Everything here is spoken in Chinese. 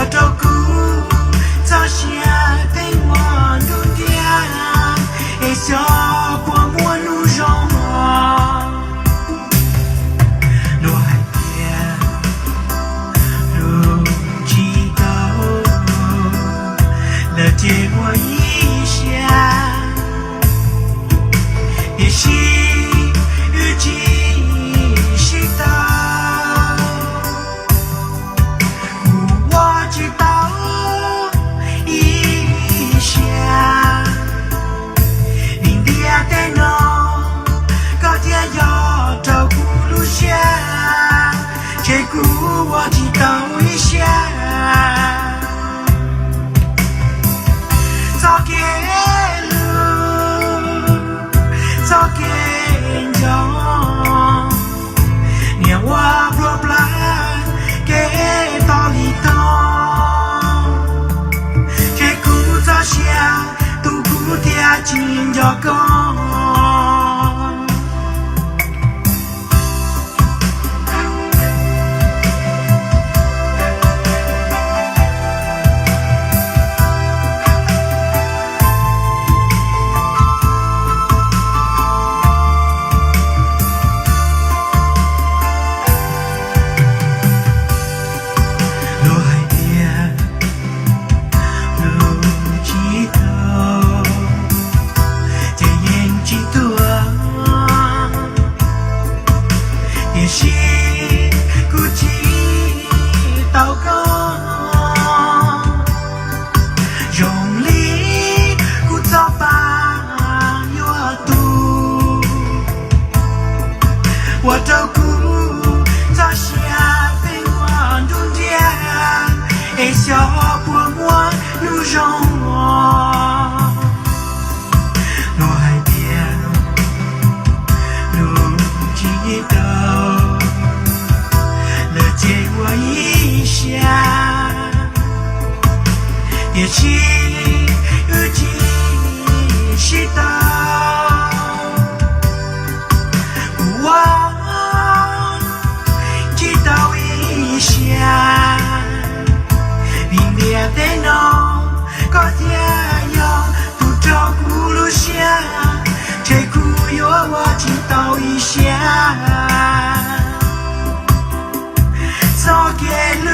我照顾早些陪我度假，一小过我路上路海边路几道了解我一下，也许雨季是到我知道一下明天的呢高铁要照顾路线，这个我知道一下早给路早给着年我不不给道理当这个早下都不掉进着讲也许估计祷告用力鼓噪把我读我照顾早下陪我中间一小波我路上路海边路几道借我一下，也许雨季是到我知道一下明天的呢高铁要都照顾路线，这个有我知道一下早给路